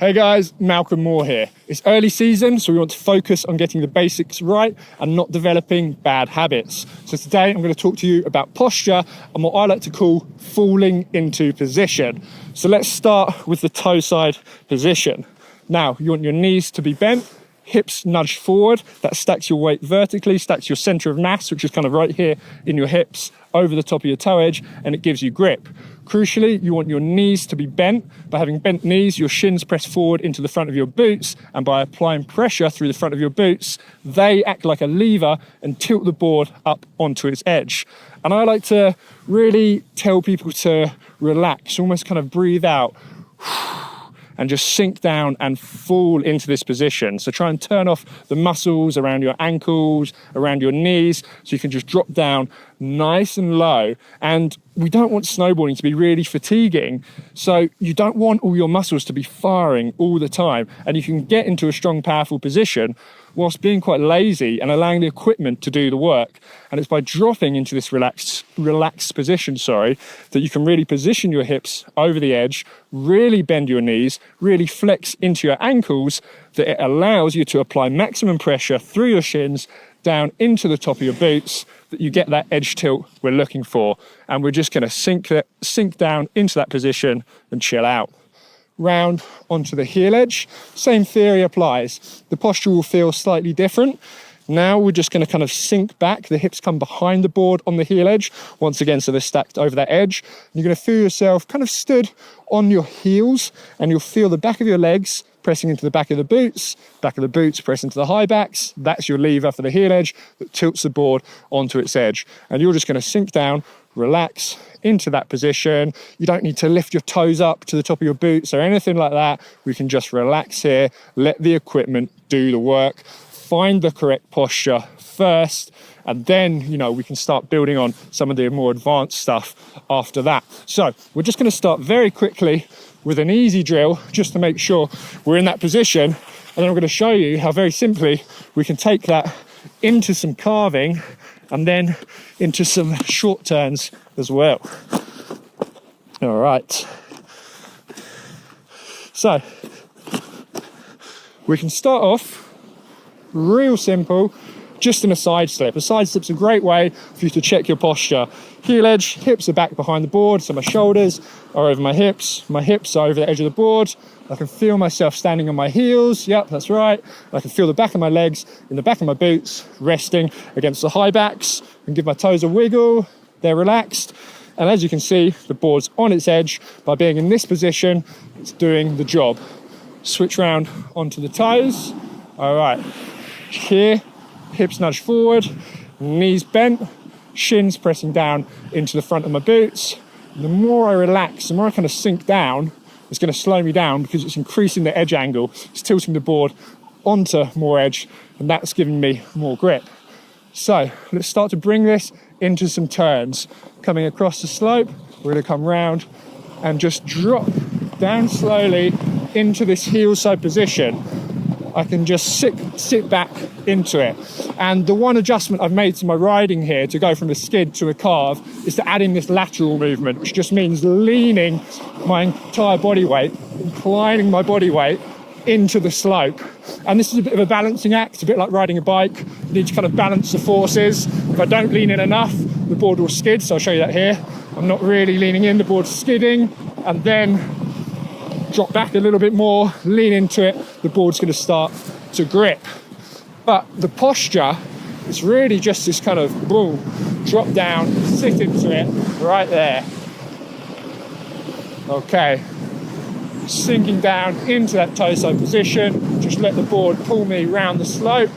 Hey guys, Malcolm Moore here. It's early season, so we want to focus on getting the basics right and not developing bad habits. So today I'm going to talk to you about posture and what I like to call falling into position. So let's start with the toe side position. Now, you want your knees to be bent, hips nudged forward. That stacks your weight vertically, stacks your center of mass, which is kind of right here in your hips, over the top of your toe edge, and it gives you grip. Crucially, you want your knees to be bent. By having bent knees, your shins press forward into the front of your boots, and by applying pressure through the front of your boots, they act like a lever and tilt the board up onto its edge. And I like to really tell people to relax, almost kind of breathe out, and just sink down and fall into this position. So try and turn off the muscles around your ankles, around your knees, so you can just drop down nice and low. And we don't want snowboarding to be really fatiguing, so you don't want all your muscles to be firing all the time. And you can get into a strong, powerful position whilst being quite lazy and allowing the equipment to do the work. And it's by dropping into this relaxed position, that you can really position your hips over the edge, really bend your knees, really flex into your ankles, that it allows you to apply maximum pressure through your shins down into the top of your boots, that you get that edge tilt we're looking for. And we're just going to sink down into that position and chill out. Round onto the heel edge. Same theory applies. The posture will feel slightly different. Now we're just going to kind of sink back. The hips come behind the board on the heel edge. Once again, so they're stacked over that edge. You're going to feel yourself kind of stood on your heels, and you'll feel the back of your legs pressing into the back of the boots press into the high backs. That's your lever for the heel edge that tilts the board onto its edge. And you're just going to sink down, relax into that position. You don't need to lift your toes up to the top of your boots or anything like that. We can just relax here, let the equipment do the work, find the correct posture first, and then, we can start building on some of the more advanced stuff after that. So we're just going to start very quickly with an easy drill just to make sure we're in that position. And then I'm going to show you how very simply we can take that into some carving and then into some short turns as well. All right. So we can start off real simple, just in a side slip. A side slip's a great way for you to check your posture. Heel edge, hips are back behind the board, so my shoulders are over my hips are over the edge of the board. I can feel myself standing on my heels. Yep, that's right. I can feel the back of my legs in the back of my boots, resting against the high backs, and give my toes a wiggle. They're relaxed. And as you can see, the board's on its edge. By being in this position, it's doing the job. Switch round onto the toes. All right, here, hips nudge forward, knees bent, shins pressing down into the front of my boots. The more I relax, the more I kind of sink down, it's going to slow me down because it's increasing the edge angle. It's tilting the board onto more edge, and that's giving me more grip. So let's start to bring this into some turns. Coming across the slope, we're going to come round and just drop down slowly into this heel side position. I can just sit back into it. And the one adjustment I've made to my riding here to go from a skid to a carve is to add in this lateral movement, which just means leaning my entire body weight, inclining my body weight into the slope. And this is a bit of a balancing act, a bit like riding a bike. You need to kind of balance the forces. If I don't lean in enough, the board will skid. So I'll show you that here. I'm not really leaning in, the board's skidding, and then drop back a little bit more, lean into it, the board's going to start to grip. But the posture is really just this kind of boom, drop down, sit into it, right there. Okay, sinking down into that toe side position, just let the board pull me round the slope,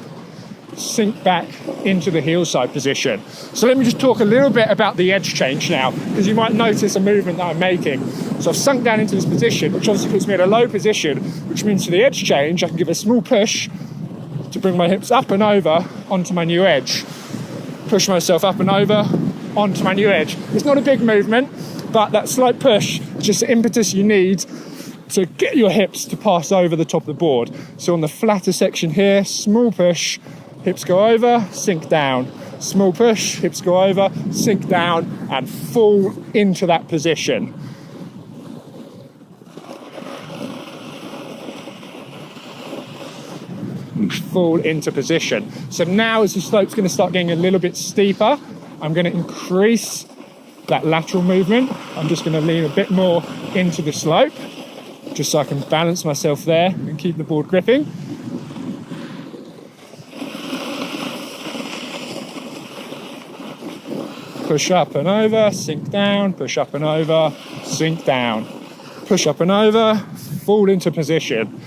sink back into the heel side position. So let me just talk a little bit about the edge change now, because you might notice a movement that I'm making. So I've sunk down into this position, which obviously puts me at a low position, which means for the edge change, I can give a small push to bring my hips up and over onto my new edge. Push myself up and over onto my new edge. It's not a big movement, but that slight push is just the impetus you need to get your hips to pass over the top of the board. So on the flatter section here, small push, hips go over, sink down. Small push, hips go over, sink down, and fall into that position. fall into position. So now as the slope's going to start getting a little bit steeper, I'm going to increase that lateral movement. I'm just going to lean a bit more into the slope, just so I can balance myself there and keep the board gripping. Push up and over, sink down, push up and over, sink down. Push up and over, fall into position.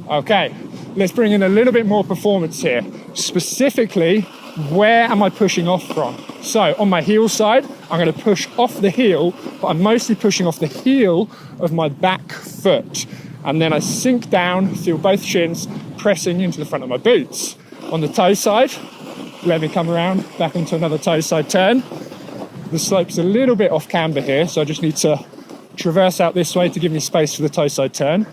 Okay, let's bring in a little bit more performance here. Specifically, where am I pushing off from? So on my heel side, I'm going to push off the heel, but I'm mostly pushing off the heel of my back foot. And then I sink down, feel both shins pressing into the front of my boots. On the toe side, let me come around back into another toe side turn. The slope's a little bit off camber here, so I just need to traverse out this way to give me space for the toe side turn.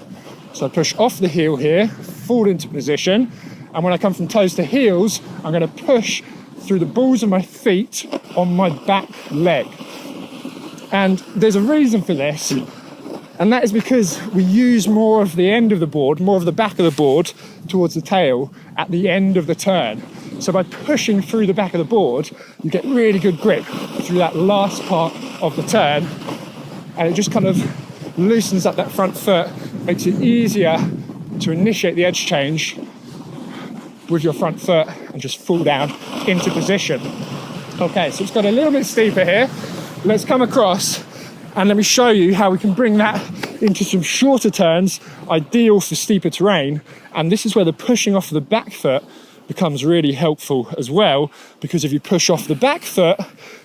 So I push off the heel here, fall into position, and when I come from toes to heels, I'm going to push through the balls of my feet on my back leg. And there's a reason for this, and that is because we use more of the end of the board, more of the back of the board towards the tail at the end of the turn. So by pushing through the back of the board, you get really good grip through that last part of the turn, and it just kind of loosens up that front foot, makes it easier to initiate the edge change with your front foot and just fall down into position. Okay, so it's got a little bit steeper here. Let's come across and let me show you how we can bring that into some shorter turns, ideal for steeper terrain. And this is where the pushing off the back foot becomes really helpful as well, because if you push off the back foot,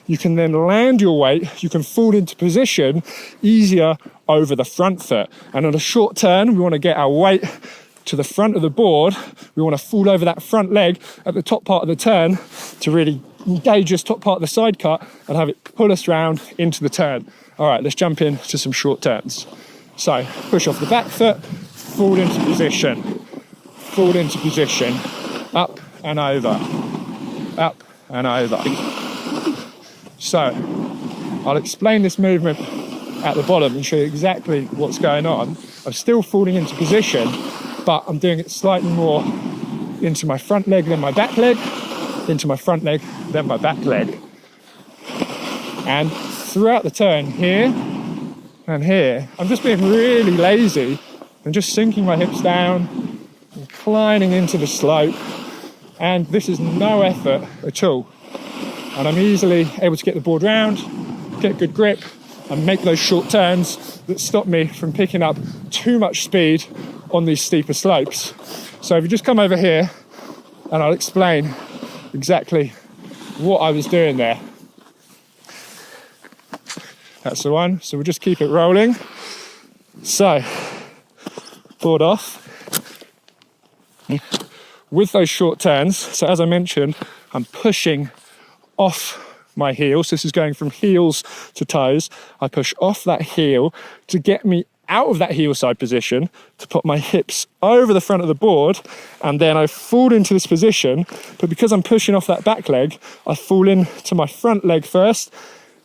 you can then land your weight, you can fall into position easier over the front foot. And on a short turn, we want to get our weight to the front of the board. We want to fall over that front leg at the top part of the turn to really engage this top part of the side cut and have it pull us round into the turn. All right, let's jump into some short turns. So push off the back foot, fall into position, fall into position, up and over, up and over. So I'll explain this movement at the bottom and show you exactly what's going on. I'm still falling into position, but I'm doing it slightly more into my front leg than my back leg, into my front leg than my back leg. And throughout the turn here and here, I'm just being really lazy and just sinking my hips down, inclining into the slope. And this is no effort at all. And I'm easily able to get the board round, get good grip, and make those short turns that stop me from picking up too much speed on these steeper slopes. So if you just come over here, and I'll explain exactly what I was doing there. That's the one. So we'll just keep it rolling. So, board off. With those short turns, so as I mentioned, I'm pushing off my heels. This is going from heels to toes. I push off that heel to get me out of that heel side position, to put my hips over the front of the board, and then I fall into this position. But because I'm pushing off that back leg, I fall into my front leg first.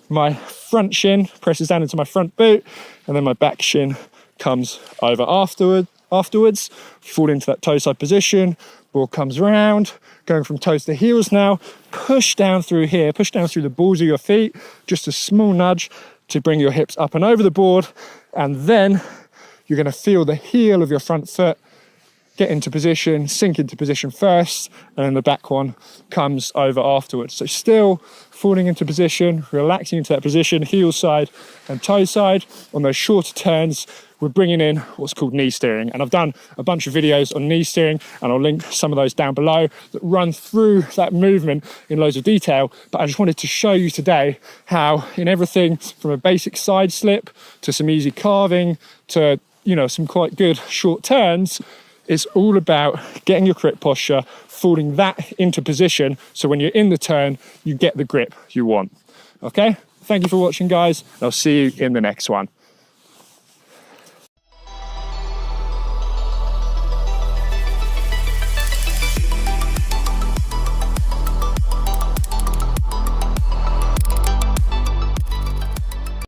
My front shin presses down into my front boot, and then my back shin comes over afterwards, fall into that toe side position, board comes round, going from toes to heels now, push down through here, push down through the balls of your feet, just a small nudge to bring your hips up and over the board, and then you're going to feel the heel of your front foot get into position, sink into position first, and then the back one comes over afterwards. So still falling into position, relaxing into that position, heel side and toe side. On those shorter turns, we're bringing in what's called knee steering. And I've done a bunch of videos on knee steering, and I'll link some of those down below that run through that movement in loads of detail. But I just wanted to show you today how in everything from a basic side slip to some easy carving to, some quite good short turns, it's all about getting your correct posture, falling that into position, so when you're in the turn, you get the grip you want. Okay? Thank you for watching, guys. I'll see you in the next one.